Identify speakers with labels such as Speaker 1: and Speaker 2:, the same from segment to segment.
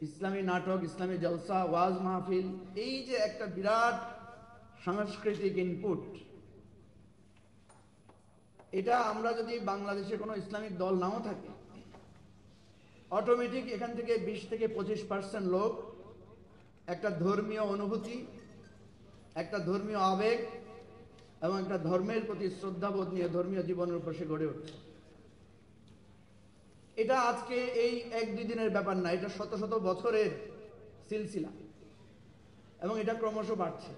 Speaker 1: ইসলামী নাটক, ইসলামী জলসা, ওয়াজ মাহফিল, এই যে একটা বিরাট সাংস্কৃতিক ইনপুট, এটা আমরা যদি বাংলাদেশে কোনো ইসলামিক দল নাও থাকে, অটোমেটিক এখান থেকে 20 থেকে 25% লোক একটা ধর্মীয় অনুভূতি, একটা ধর্মীয় আবেগ এবং একটা ধর্মের প্রতি শ্রদ্ধাবোধ নিয়ে ধর্মীয় জীবনের উপর সে গড়ে উঠছে। এটা আজকে এই 1-2 দিনের ব্যাপার না, এটা শত শত বছরের সিলসিলা এবং এটা ক্রমশ বাড়ছে।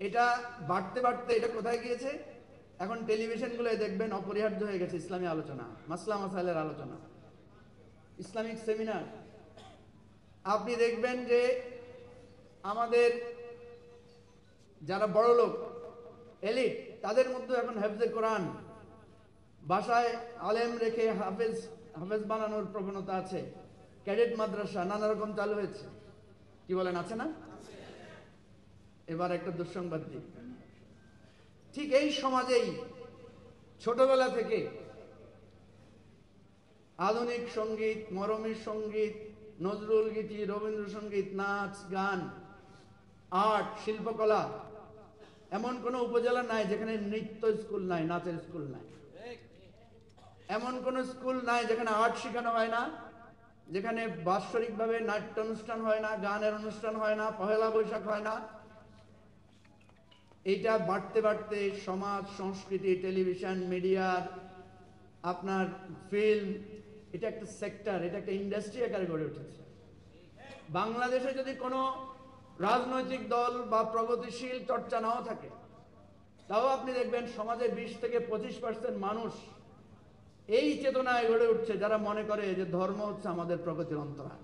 Speaker 1: এটা বাড়তে বাড়তে এটা কোথায় গিয়েছে? এখন টেলিভিশনগুলোয় দেখবেন অপরিহার্য হয়ে গেছে ইসলামী আলোচনা, মাসলা মাসাইলের আলোচনা, ইসলামিক সেমিনার। আপনি দেখবেন যে আমাদের যারা বড় লোক, এলিট, তাদের মধ্যে এখন হাফেজে কোরআন, বাসায় আলেম রেখে হাফেজ বানানোর প্রবণতা আছে। ক্যাডেট মাদ্রাসা নানা রকম চালু হয়েছে। কি বলেন, আছে না? এবার একটা দুঃসংবাদ দিই, ঠিক এই সমাজেই ছোটবেলা থেকে আধুনিক সঙ্গীত, মরমী সঙ্গীত, নজরুল গীতি, রবীন্দ্রসঙ্গীত, নাচ গান, আর্ট, শিল্পকলা, এমন কোনো উপজেলা নাই যেখানে নৃত্য স্কুল নাই, নাচের স্কুল নাই। এমন কোন স্কুল নাই যেখানে আর্ট শেখানো হয় না, যেখানে বাৎসরিকভাবে নাট্য অনুষ্ঠান হয় না, গানের অনুষ্ঠান হয় না, পহেলা বৈশাখ হয় না। এইটা বাড়তে বাড়তে সমাজ, সংস্কৃতি, টেলিভিশন, মিডিয়ার, আপনার ফিল্ম, এটা একটা সেক্টর, এটা একটা ইন্ডাস্ট্রি আকারে গড়ে উঠেছে। বাংলাদেশে যদি কোনো রাজনৈতিক দল বা প্রগতিশীল চর্চা নাও থাকে, তাও আপনি দেখবেন সমাজে 20 থেকে 25% মানুষ এই চেতনায় গড়ে উঠছে, যারা মনে করে যে ধর্ম হচ্ছে আমাদের প্রগতির অন্তরায়।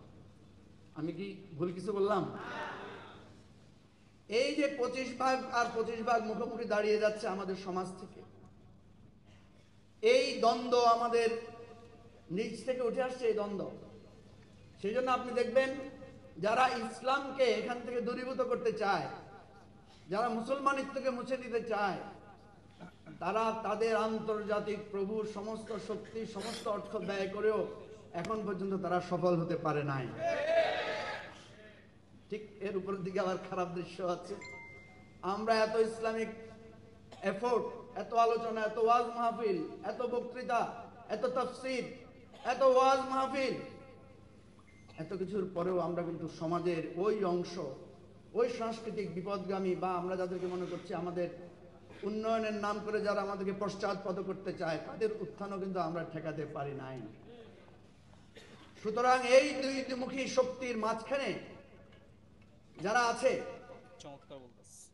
Speaker 1: আমি কি ভুল কিছু বললাম? এই যে 25 ভাগ আর 25 ভাগ মুখোমুখি দাঁড়িয়ে যাচ্ছে আমাদের সমাজ থেকে, এই দ্বন্দ্ব আমাদের নিজ থেকে উঠে আসছে, এই দ্বন্দ্ব। সেই জন্য আপনি দেখবেন যারা ইসলামকে এখান থেকে দূরীভূত করতে চায়, যারা মুসলমানিত্বকে মুছে দিতে চায়, তারা তাদের আন্তর্জাতিক প্রভুর সমস্ত শক্তি, সমস্ত অর্থ ব্যয় করেও এখন পর্যন্ত তারা সফল হতে পারে নাই। ঠিক এর উপরের দিকে আবার খারাপ দৃশ্য আছে। আমরা এত ইসলামিক এফোর্ট, এত আলোচনা, এত ওয়াজ মাহফিল, এত বক্তৃতা, এত তাফসীর, এত ওয়াজ মাহফিল, এত কিছুর পরেও আমরা কিন্তু সমাজের ওই অংশ, ওই সাংস্কৃতিক বিপদগামী, বা আমরা যাদেরকে মনে করছি আমাদের উন্নয়নের নাম করে যারা আমাদেরকে পশ্চাৎপদ করতে চায়, তাদের উত্থানও কিন্তু আমরা ঠেকাতে পারি নাই। সুতরাং এই দুইমুখী শক্তির মাঝখানে যারা আছে,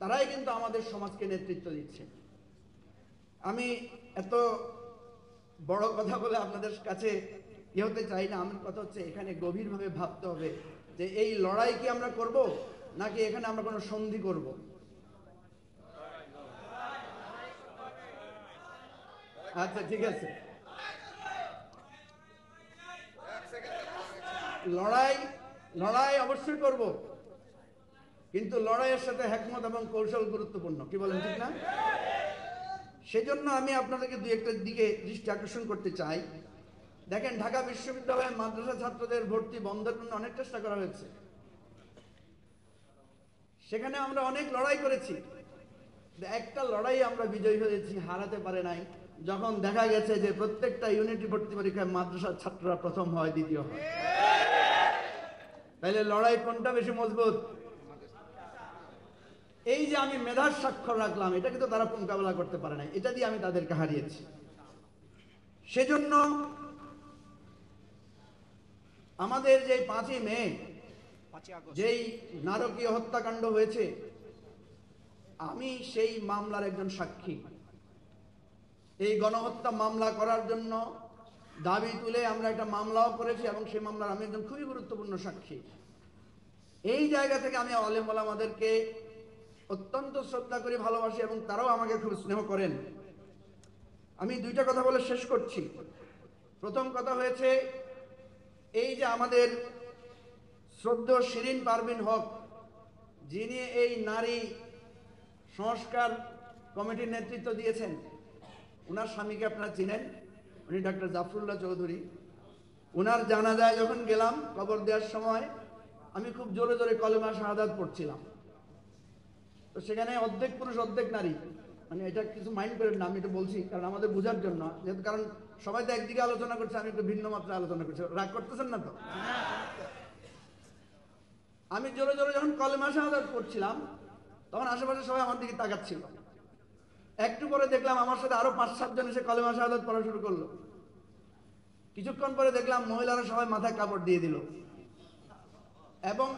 Speaker 1: তারাই কিন্তু আমাদের সমাজকে নেতৃত্ব দিচ্ছে। আমি এত বড় কথা বলে আপনাদের কাছে হতে চাই না। আমার কথা হচ্ছে, এখানে গভীরভাবে ভাবতে হবে যে এই লড়াই কি আমরা করব, নাকি এখানে আমরা কোনো সন্ধি করব? আচ্ছা, ঠিক আছে, লড়াই অবশ্যই করব, কিন্তু লড়াইয়ের সাথে হিকমত এবং কৌশল গুরুত্বপূর্ণ। কি বলেন, ঠিক না? সেজন্য আমি আপনাদেরকে দুই একটা দিকে দৃষ্টি আকর্ষণ করতে চাই। দেখেন, ঢাকা বিশ্ববিদ্যালয়ে মাদ্রাসা ছাত্রদের ভর্তি বন্ধের জন্য অনেক চেষ্টা করা হয়েছে। সেখানে আমরা অনেক লড়াই করেছি, একটা লড়াই আমরা বিজয়ী হয়েছি, হারাতে পারে নাই। যখন দেখা গেছে যে প্রত্যেকটা ইউনিটি ভর্তি পরীক্ষায় মাদ্রাসার ছাত্ররা প্রথম হয়, দ্বিতীয় হয়, তাহলে লড়াই কোনটা বেশি মজবুত? এই যে আমি মেধার স্বাক্ষর রাখলাম, এটা কিন্তু তারা মোকাবেলা করতে পারে নাই, এটা দিয়ে আমি তাদেরকে হারিয়েছি। সেজন্য আমাদের যে 5ই মে যেই নারকীয় হত্যাকাণ্ড হয়েছে, আমি সেই মামলার একজন সাক্ষী। এই গণহত্যা মামলা করার জন্য দাবি তুলে আমরা একটা মামলাও করেছি, এবং সেই মামলার আমি একজন খুবই গুরুত্বপূর্ণ সাক্ষী। এই জায়গা থেকে আমি আলেম ওলামাদেরকে অত্যন্ত শ্রদ্ধা করি, ভালোবাসি, এবং তারাও আমাকে খুব স্নেহ করেন। আমি দুইটা কথা বলে শেষ করছি। প্রথম কথা হয়েছে, এই যে আমাদের শ্রদ্ধেয় শিরিন পারভিন হক, যিনি এই নারী সংস্কার কমিটির নেতৃত্ব দিয়েছেন, ওনার স্বামীকে আপনারা চিনেন, উনি ডক্টর জাফরুল্লাহ চৌধুরী। ওনার জানাজায় যখন গেলাম কবর দেওয়ার সময় আমি খুব জোরে জোরে কলেমা শাহাদাত পড়ছিলাম। তো সেখানে অর্ধেক পুরুষ অর্ধেক নারী, মানে এটা কিছু মাইন্ড করেন না, আমি এটা বলছি কারণ আমাদের বোঝার জন্য, যেহেতু কারণ সবাই তো একদিকে আলোচনা করছে, আমি একটু ভিন্ন মাত্রায় আলোচনা করছি, রাগ করতেছেন না তো? আমি জোরে জোরে যখন কলেমা শাহাদাত পড়ছিলাম তখন আশেপাশে সবাই আমার দিকে তাকাচ্ছিল। একটু পরে দেখলাম আমার সাথে আরো 5-7 জন এসে কলেমা শাহাদাত পড়া শুরু করলো। কিছুক্ষণ পরে দেখলাম মহিলারা সবাই মাথায় কাপড় দিয়ে দিল এবং